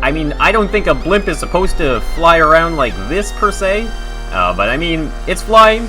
I mean, I don't think a blimp is supposed to fly around like this, per se. But I mean, it's flying.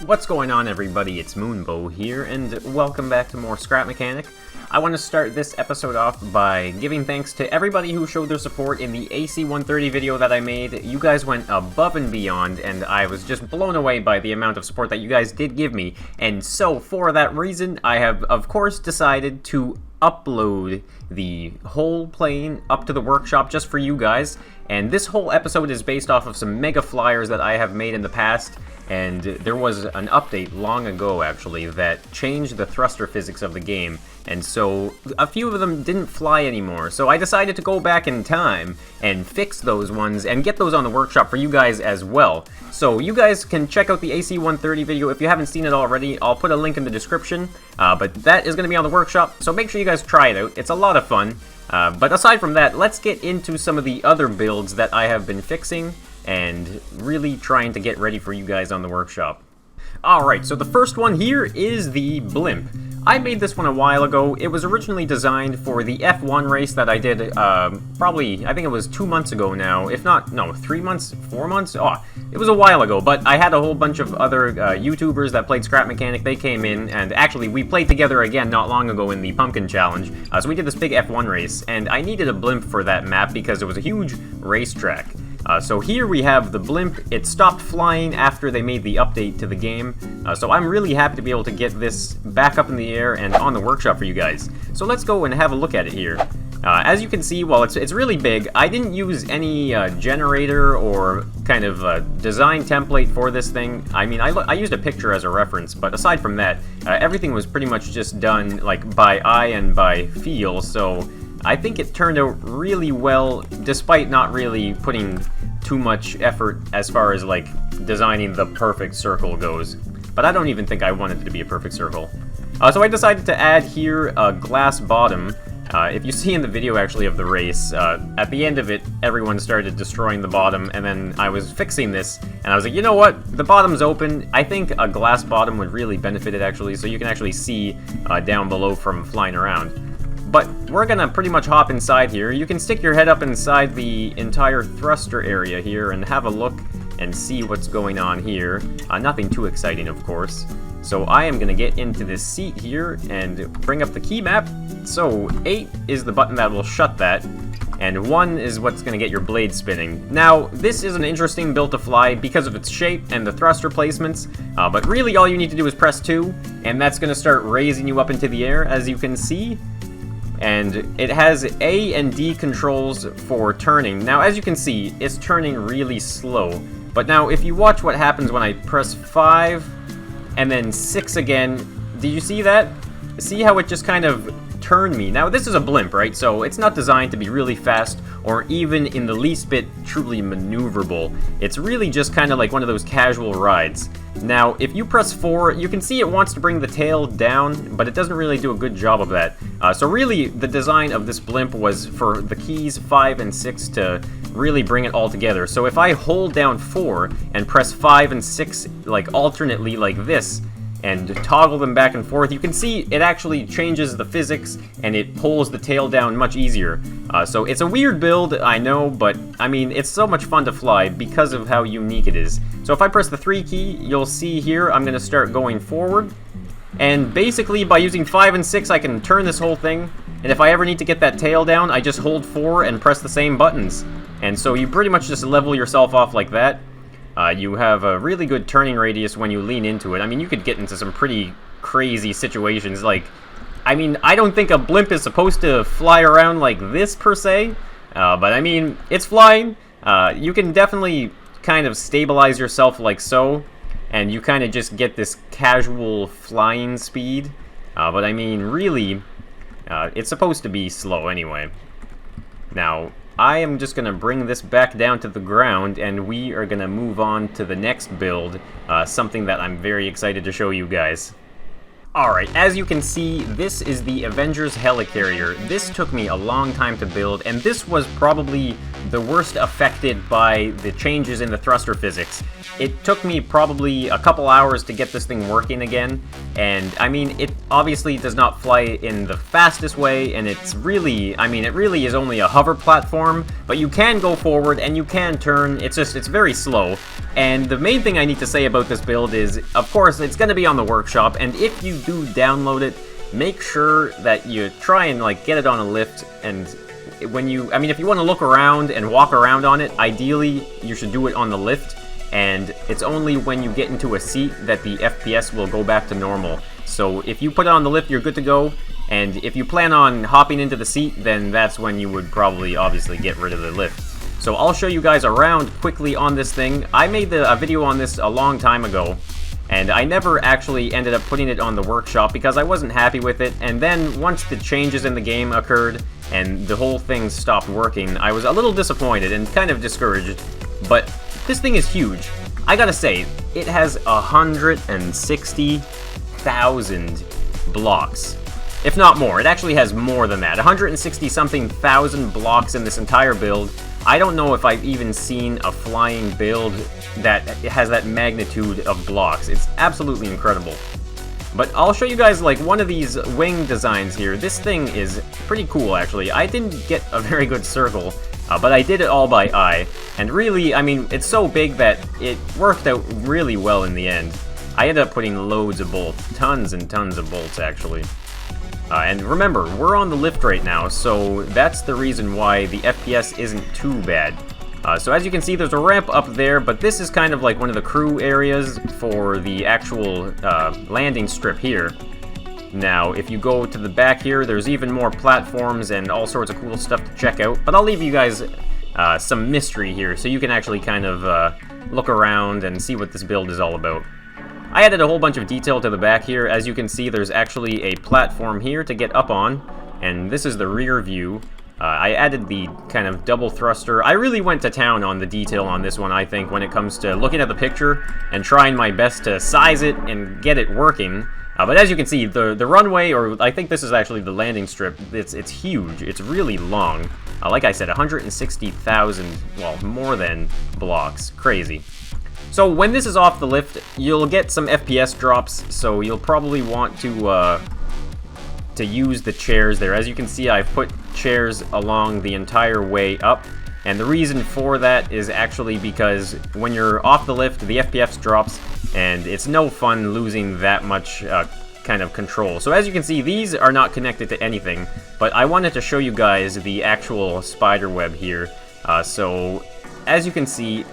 What's going on, everybody? It's Moonbo here, and welcome back to more Scrap Mechanic. I want to start this episode off by giving thanks to everybody who showed their support in the C130 video that I made. You guys went above and beyond, and I was just blown away by the amount of support that you guys did give me. And so, for that reason, I have, of course, decided to upload the whole plane up to the workshop just for you guys. And this whole episode is based off of some mega flyers that I have made in the past. And there was an update long ago, actually, that changed the thruster physics of the game. And so a few of them didn't fly anymore. So I decided to go back in time and fix those ones and get those on the workshop for you guys as well. So you guys can check out the C130 video if you haven't seen it already. I'll put a link in the description. But that is going to be on the workshop, so make sure you guys try it out. It's a lot of fun. But aside from that, let's get into some of the other builds that I have been fixing and really trying to get ready for you guys on the workshop. Alright, so the first one here is the blimp. I made this one a while ago. It was originally designed for the F1 race that I did probably, I think it was 2 months ago now. If not, no, 3 months, 4 months? Oh, it was a while ago, but I had a whole bunch of other YouTubers that played Scrap Mechanic. They came in, and actually we played together again not long ago in the Pumpkin Challenge. So we did this big F1 race, and I needed a blimp for that map because it was a huge racetrack. So here we have the blimp. It stopped flying after they made the update to the game. So I'm really happy to be able to get this back up in the air and on the workshop for you guys. So let's go and have a look at it here. As you can see, well, it's really big. I didn't use any generator or kind of design template for this thing. I mean, I used a picture as a reference, but aside from that, everything was pretty much just done like by eye and by feel. So I think it turned out really well, despite not really putting too much effort as far as like designing the perfect circle goes. But I don't even think I wanted it to be a perfect circle. So I decided to add here a glass bottom. If you see in the video actually of the race, at the end of it, everyone started destroying the bottom, and then I was fixing this, and I was like, you know what, the bottom's open. I think a glass bottom would really benefit it actually, so you can actually see down below from flying around. But we're gonna pretty much hop inside here. You can stick your head up inside the entire thruster area here and have a look and see what's going on here. Nothing too exciting, of course. So I am gonna get into this seat here and bring up the key map. So 8 is the button that will shut that, and 1 is what's gonna get your blade spinning. Now, this is an interesting build to fly because of its shape and the thruster placements, but really all you need to do is press 2, and that's gonna start raising you up into the air, as you can see. And it has A and D controls for turning. Now, as you can see, it's turning really slow. But now, if you watch what happens when I press 5 and then 6 again, do you see that? See how it just kind of turned me? Now, this is a blimp, right? So it's not designed to be really fast or even in the least bit truly maneuverable. It's really just kind of like one of those casual rides. Now, if you press 4, you can see it wants to bring the tail down, but it doesn't really do a good job of that. So really, the design of this blimp was for the keys 5 and 6 to really bring it all together. So if I hold down 4 and press 5 and 6 like alternately like this, and toggle them back and forth, you can see it actually changes the physics and it pulls the tail down much easier. So it's a weird build, I know, but I mean, it's so much fun to fly because of how unique it is. So if I press the 3 key, you'll see here I'm going to start going forward. And basically by using 5 and 6 I can turn this whole thing, and if I ever need to get that tail down, I just hold 4 and press the same buttons. And so you pretty much just level yourself off like that. You have a really good turning radius when you lean into it. I mean, you could get into some pretty crazy situations. Like, I mean, I don't think a blimp is supposed to fly around like this, per se. But, I mean, it's flying. You can definitely kind of stabilize yourself like so. And you kind of just get this casual flying speed. But, I mean, really, it's supposed to be slow anyway. Now, I am just going to bring this back down to the ground, and we are going to move on to the next build, something that I'm very excited to show you guys. Alright, as you can see, this is the Avengers Helicarrier. This took me a long time to build, and this was probably the worst affected by the changes in the thruster physics. It took me probably a couple hours to get this thing working again, and I mean, it obviously does not fly in the fastest way, and it's really, it really is only a hover platform, but you can go forward and you can turn. It's very slow. And the main thing I need to say about this build is, of course, it's going to be on the workshop, and if you do download it, make sure that you try and get it on a lift. And when you, if you want to look around and walk around on it, ideally you should do it on the lift, and it's only when you get into a seat that the FPS will go back to normal. So if you put it on the lift, you're good to go, and if you plan on hopping into the seat, then that's when you would probably obviously get rid of the lift. So I'll show you guys around quickly on this thing. I made a video on this a long time ago, and I never actually ended up putting it on the workshop because I wasn't happy with it, and then once the changes in the game occurred and the whole thing stopped working, I was a little disappointed and kind of discouraged. But this thing is huge. I gotta say, it has 160,000 blocks. If not more. It actually has more than that. 160-something thousand blocks in this entire build. I don't know if I've even seen a flying build that has that magnitude of blocks. It's absolutely incredible. But I'll show you guys one of these wing designs here. This thing is pretty cool, actually. I didn't get a very good circle, but I did it all by eye. And really, it's so big that it worked out really well in the end. I ended up putting loads of bolts, tons and tons of bolts, actually. And remember, we're on the lift right now, so that's the reason why the FPS isn't too bad. So as you can see, there's a ramp up there, but this is kind of like one of the crew areas for the actual landing strip here. Now, if you go to the back here, there's even more platforms and all sorts of cool stuff to check out, but I'll leave you guys some mystery here, so you can actually kind of look around and see what this build is all about. I added a whole bunch of detail to the back here. As you can see, there's actually a platform here to get up on, and this is the rear view. I added the kind of double thruster. I really went to town on the detail on this one, I think, when it comes to looking at the picture and trying my best to size it and get it working. But as you can see, the runway, or I think this is actually the landing strip, it's huge. It's really long. Like I said, 160,000, well, more than blocks. Crazy. So when this is off the lift, you'll get some FPS drops, so you'll probably want to use the chairs there. As you can see, I've put chairs along the entire way up, and the reason for that is actually because when you're off the lift, the FPS drops, and it's no fun losing that much kind of control. So as you can see, these are not connected to anything, but I wanted to show you guys the actual spider web here. So as you can see,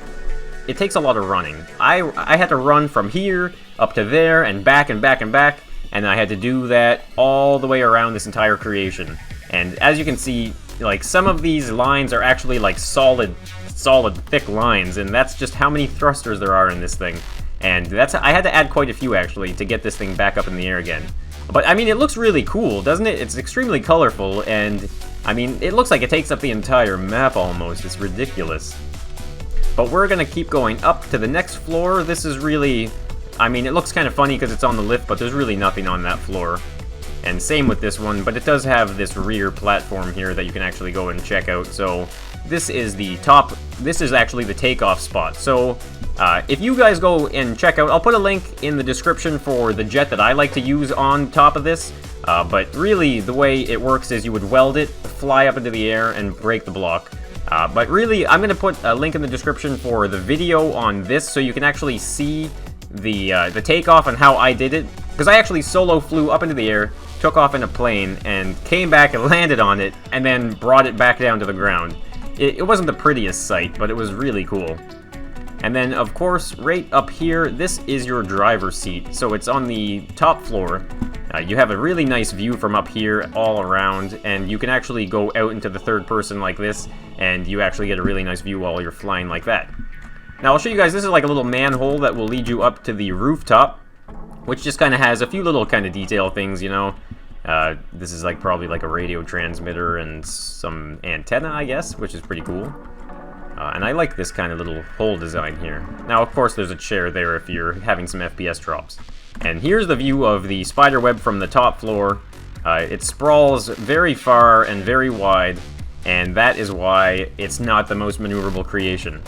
it takes a lot of running. I had to run from here up to there and back and back and back, and I had to do that all the way around this entire creation. And as you can see, some of these lines are actually solid thick lines, and that's just how many thrusters there are in this thing. And I had to add quite a few actually to get this thing back up in the air again. But it looks really cool, doesn't it? It's extremely colorful, and it looks like it takes up the entire map almost. It's ridiculous. But we're gonna keep going up to the next floor. This is really, it looks kind of funny because it's on the lift, but there's really nothing on that floor. And same with this one, but it does have this rear platform here that you can actually go and check out. So this is the top, this is actually the takeoff spot. So if you guys go and check out, I'll put a link in the description for the jet that I like to use on top of this. But really, the way it works is you would weld it, fly up into the air, and break the block. But really, I'm going to put a link in the description for the video on this so you can actually see the takeoff and how I did it. Because I actually solo flew up into the air, took off in a plane, and came back and landed on it, and then brought it back down to the ground. It wasn't the prettiest sight, but it was really cool. And then, of course, right up here, this is your driver's seat. So it's on the top floor. You have a really nice view from up here all around, and you can actually go out into the third person like this, and you actually get a really nice view while you're flying like that. Now I'll show you guys, this is like a little manhole that will lead you up to the rooftop, which just kind of has a few little kind of detail things, you know. This is probably a radio transmitter and some antenna, I guess, which is pretty cool. And I like this kind of little hole design here. Now, of course, there's a chair there if you're having some FPS drops. And here's the view of the spider web from the top floor. It sprawls very far and very wide, and that is why it's not the most maneuverable creation.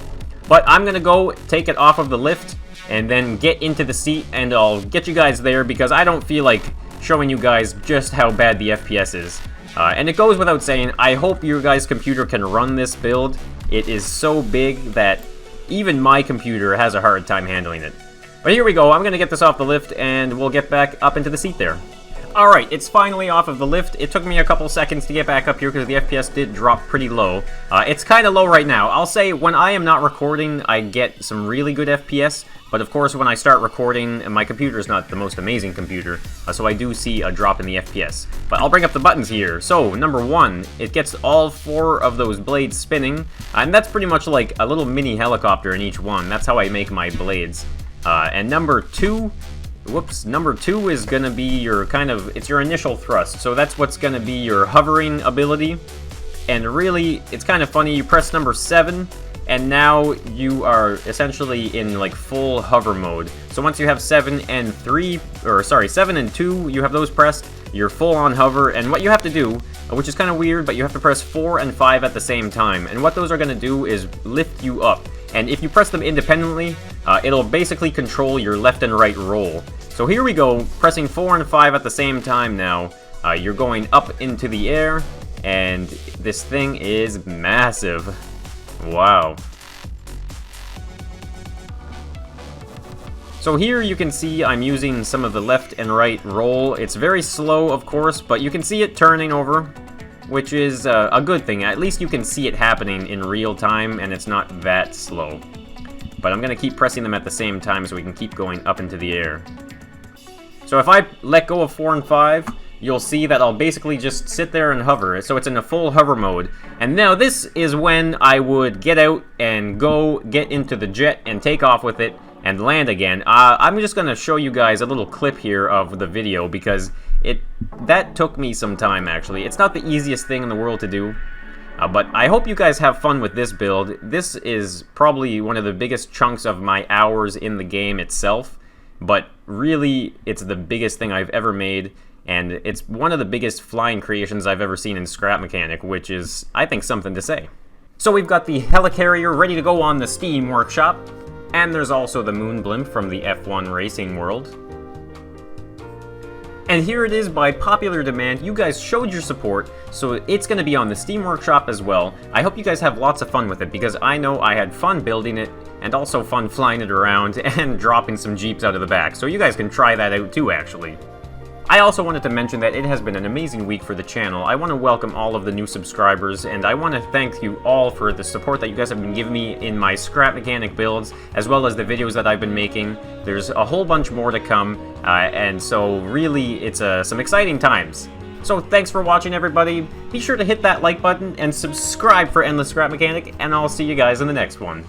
But I'm gonna go take it off of the lift, and then get into the seat, and I'll get you guys there, because I don't feel like showing you guys just how bad the FPS is. And it goes without saying, I hope your guys' computer can run this build. It is so big that even my computer has a hard time handling it. But here we go, I'm gonna get this off the lift, and we'll get back up into the seat there. Alright, it's finally off of the lift. It took me a couple seconds to get back up here because the FPS did drop pretty low. It's kind of low right now. I'll say when I am not recording, I get some really good FPS, but of course when I start recording, my computer is not the most amazing computer, so I do see a drop in the FPS. But I'll bring up the buttons here. So, number 1, it gets all 4 of those blades spinning, and that's pretty much like a little mini helicopter in each one. That's how I make my blades. And number 2... Whoops, number 2 is gonna be your it's your initial thrust, so that's what's gonna be your hovering ability. And really, it's kind of funny, you press number 7, and now you are essentially in like full hover mode. So once you have 7 and 2, you have those pressed, you're full on hover, and what you have to do, which is kind of weird, but you have to press 4 and 5 at the same time, and what those are gonna do is lift you up. And if you press them independently, it'll basically control your left and right roll. So here we go, pressing 4 and 5 at the same time now. You're going up into the air, and this thing is massive. Wow. So here you can see I'm using some of the left and right roll. It's very slow, of course, but you can see it turning over, which is a good thing. At least you can see it happening in real time, and it's not that slow. But I'm going to keep pressing them at the same time so we can keep going up into the air. So if I let go of 4 and 5, you'll see that I'll basically just sit there and hover. So it's in a full hover mode. And now this is when I would get out and go get into the jet and take off with it and land again. I'm just going to show you guys a little clip here of the video because that took me some time actually. It's not the easiest thing in the world to do. But I hope you guys have fun with this build. This is probably one of the biggest chunks of my hours in the game itself. But really, it's the biggest thing I've ever made, and it's one of the biggest flying creations I've ever seen in Scrap Mechanic, which is, I think, something to say. So we've got the Helicarrier ready to go on the Steam Workshop, and there's also the Moon Blimp from the F1 Racing World. And here it is by popular demand. You guys showed your support, so it's going to be on the Steam Workshop as well. I hope you guys have lots of fun with it, because I know I had fun building it, and also fun flying it around and dropping some Jeeps out of the back, so you guys can try that out too, actually. I also wanted to mention that it has been an amazing week for the channel. I want to welcome all of the new subscribers, and I want to thank you all for the support that you guys have been giving me in my Scrap Mechanic builds, as well as the videos that I've been making. There's a whole bunch more to come, and so really, it's some exciting times. So thanks for watching, everybody. Be sure to hit that like button and subscribe for Endless Scrap Mechanic, and I'll see you guys in the next one.